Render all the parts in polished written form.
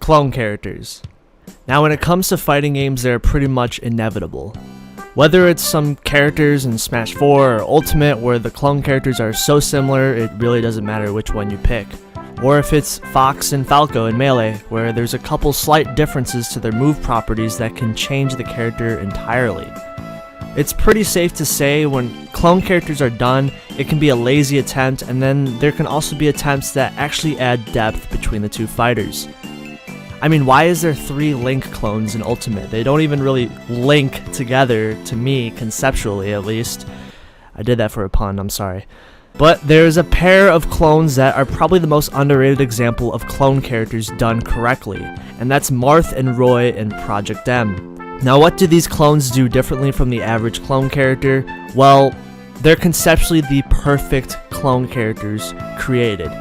Clone characters. Now when it comes to fighting games, they're pretty much inevitable. Whether it's some characters in Smash 4 or Ultimate where the clone characters are so similar it really doesn't matter which one you pick. Or if it's Fox and Falco in Melee, where there's a couple slight differences to their move properties that can change the character entirely. It's pretty safe to say when clone characters are done, it can be a lazy attempt, and then there can also be attempts that actually add depth between the two fighters. I mean, why is there 3 Link clones in Ultimate? They don't even really link together, to me, conceptually at least. I did that for a pun, I'm sorry. But there's a pair of clones that are probably the most underrated example of clone characters done correctly, and that's Marth and Roy in Project M. Now what do these clones do differently from the average clone character? Well, they're conceptually the perfect clone characters created.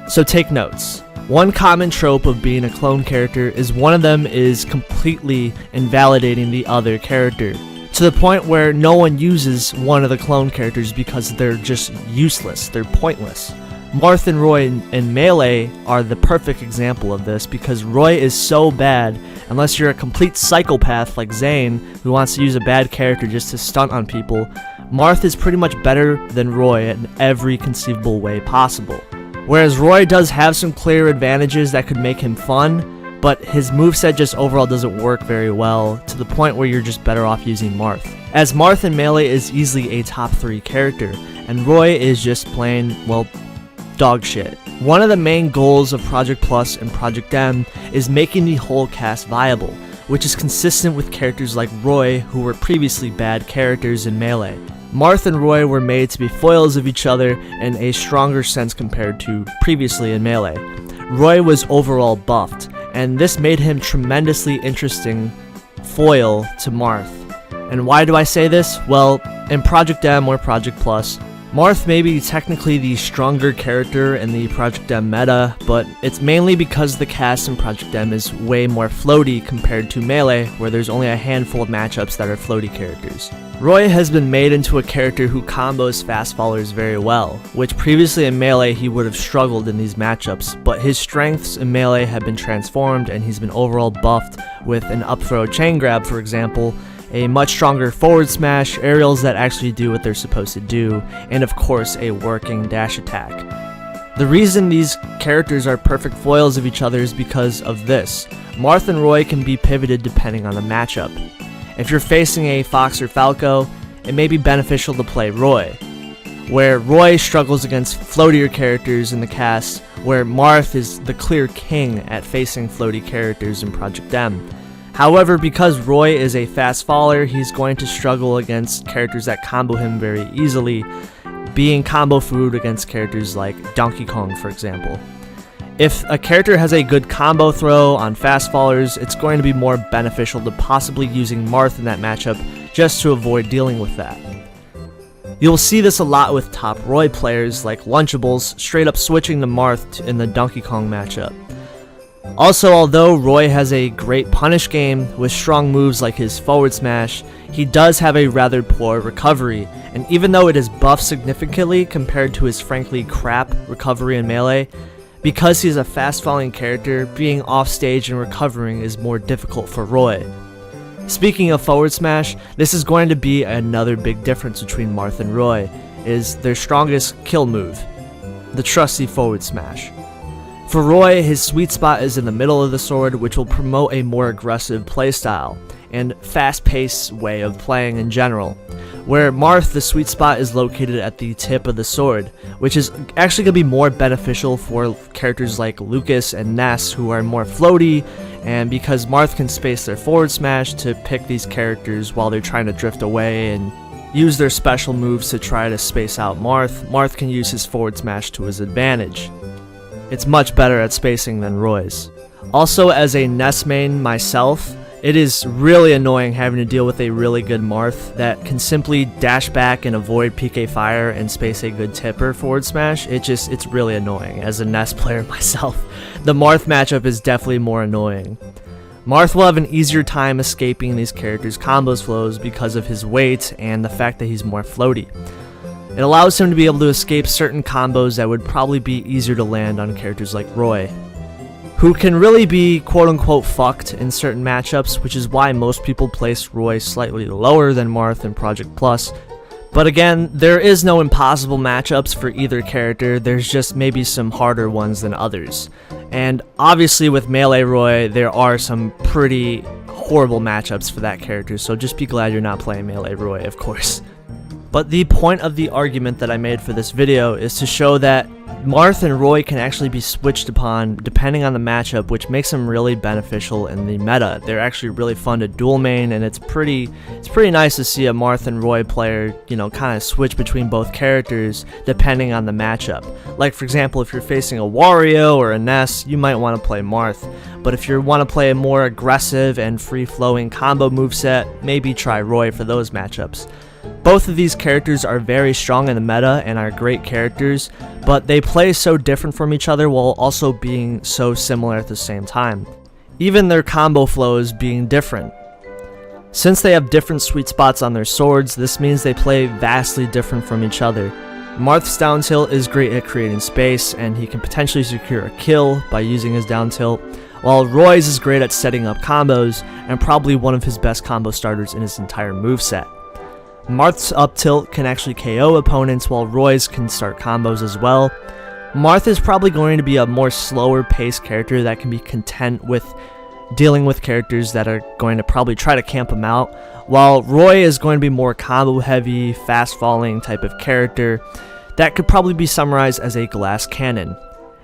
So take notes. One common trope of being a clone character is one of them is completely invalidating the other character, to the point where no one uses one of the clone characters because they're just useless, they're pointless. Marth and Roy in Melee are the perfect example of this because Roy is so bad, unless you're a complete psychopath like Zane who wants to use a bad character just to stunt on people. Marth is pretty much better than Roy in every conceivable way possible. Whereas Roy does have some clear advantages that could make him fun, but his moveset just overall doesn't work very well, to the point where you're just better off using Marth. As Marth in Melee is easily a top 3 character, and Roy is just plain, well, dog shit. One of the main goals of Project Plus and Project M is making the whole cast viable, which is consistent with characters like Roy who were previously bad characters in Melee. Marth and Roy were made to be foils of each other in a stronger sense compared to previously in Melee. Roy was overall buffed, and this made him tremendously interesting foil to Marth. And why do I say this? Well, in Project M or Project Plus, Marth may be technically the stronger character in the Project M meta, but it's mainly because the cast in Project M is way more floaty compared to Melee, where there's only a handful of matchups that are floaty characters. Roy has been made into a character who combos fast followers very well, which previously in Melee he would have struggled in these matchups, but his strengths in Melee have been transformed and he's been overall buffed with an up throw chain grab, for example, a much stronger forward smash, aerials that actually do what they're supposed to do, and of course a working dash attack. The reason these characters are perfect foils of each other is because of this. Marth and Roy can be pivoted depending on the matchup. If you're facing a Fox or Falco, it may be beneficial to play Roy, where Roy struggles against floatier characters in the cast, where Marth is the clear king at facing floaty characters in Project M. However, because Roy is a fast faller, he's going to struggle against characters that combo him very easily, being combo food against characters like Donkey Kong, for example. If a character has a good combo throw on fast fallers, it's going to be more beneficial to possibly using Marth in that matchup just to avoid dealing with that. You'll see this a lot with top Roy players like Lunchables straight up switching to Marth in the Donkey Kong matchup. Also, although Roy has a great punish game with strong moves like his forward smash, he does have a rather poor recovery, and even though it is buffed significantly compared to his frankly crap recovery in Melee, because he's a fast falling character, being off stage and recovering is more difficult for Roy. Speaking of forward smash, this is going to be another big difference between Marth and Roy, is their strongest kill move, the trusty forward smash. For Roy, his sweet spot is in the middle of the sword, which will promote a more aggressive playstyle and fast-paced way of playing in general. Where Marth, the sweet spot is located at the tip of the sword, which is actually going to be more beneficial for characters like Lucas and Ness, who are more floaty, and because Marth can space their forward smash to pick these characters while they're trying to drift away and use their special moves to try to space out Marth, Marth can use his forward smash to his advantage. It's much better at spacing than Roy's. Also, as a Ness main myself, it is really annoying having to deal with a really good Marth that can simply dash back and avoid PK fire and space a good tipper forward smash. It's really annoying. As a Ness player myself, the Marth matchup is definitely more annoying. Marth will have an easier time escaping these characters' combos flows because of his weight and the fact that he's more floaty. It allows him to be able to escape certain combos that would probably be easier to land on characters like Roy. who can really be quote-unquote fucked in certain matchups, which is why most people place Roy slightly lower than Marth in Project Plus. But again, there is no impossible matchups for either character, there's just maybe some harder ones than others. And obviously with Melee Roy, there are some pretty horrible matchups for that character, so just be glad you're not playing Melee Roy, of course. But the point of the argument that I made for this video is to show that Marth and Roy can actually be switched upon depending on the matchup, which makes them really beneficial in the meta. They're actually really fun to dual main, and it's pretty nice to see a Marth and Roy player, you know, kind of switch between both characters depending on the matchup. Like for example, if you're facing a Wario or a Ness, you might want to play Marth. But if you want to play a more aggressive and free-flowing combo moveset, maybe try Roy for those matchups. Both of these characters are very strong in the meta and are great characters, but they play so different from each other while also being so similar at the same time. Even their combo flows being different. Since they have different sweet spots on their swords, this means they play vastly different from each other. Marth's down tilt is great at creating space, and he can potentially secure a kill by using his down tilt, while Roy's is great at setting up combos, and probably one of his best combo starters in his entire moveset. Marth's up tilt can actually KO opponents, while Roy's can start combos as well. Marth is probably going to be a more slower paced character that can be content with dealing with characters that are going to probably try to camp him out, while Roy is going to be more combo heavy, fast falling type of character that could probably be summarized as a glass cannon.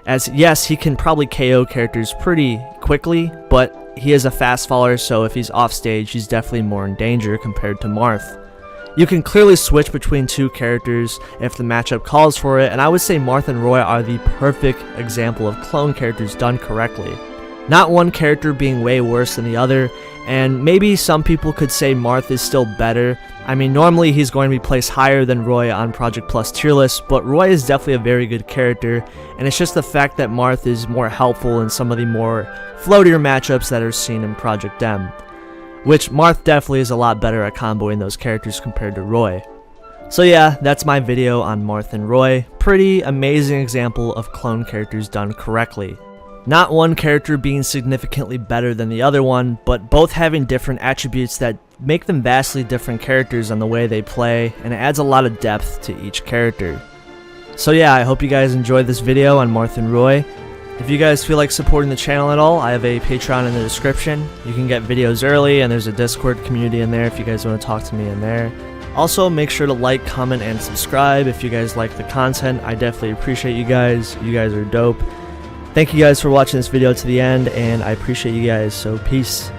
As yes, he can probably KO characters pretty quickly, but he is a fast faller, so if he's off stage, he's definitely more in danger compared to Marth. You can clearly switch between two characters if the matchup calls for it, and I would say Marth and Roy are the perfect example of clone characters done correctly. Not one character being way worse than the other, and maybe some people could say Marth is still better. I mean, normally he's going to be placed higher than Roy on Project Plus tier list, but Roy is definitely a very good character, and it's just the fact that Marth is more helpful in some of the more floatier matchups that are seen in Project M. Which Marth definitely is a lot better at comboing those characters compared to Roy. So yeah, that's my video on Marth and Roy. Pretty amazing example of clone characters done correctly. Not one character being significantly better than the other one, but both having different attributes that make them vastly different characters on the way they play, and it adds a lot of depth to each character. So yeah, I hope you guys enjoyed this video on Marth and Roy. If you guys feel like supporting the channel at all, I have a Patreon in the description. You can get videos early, and there's a Discord community in there if you guys want to talk to me in there. Also, make sure to like, comment, and subscribe if you guys like the content. I definitely appreciate you guys. You guys are dope. Thank you guys for watching this video to the end, and I appreciate you guys, so peace.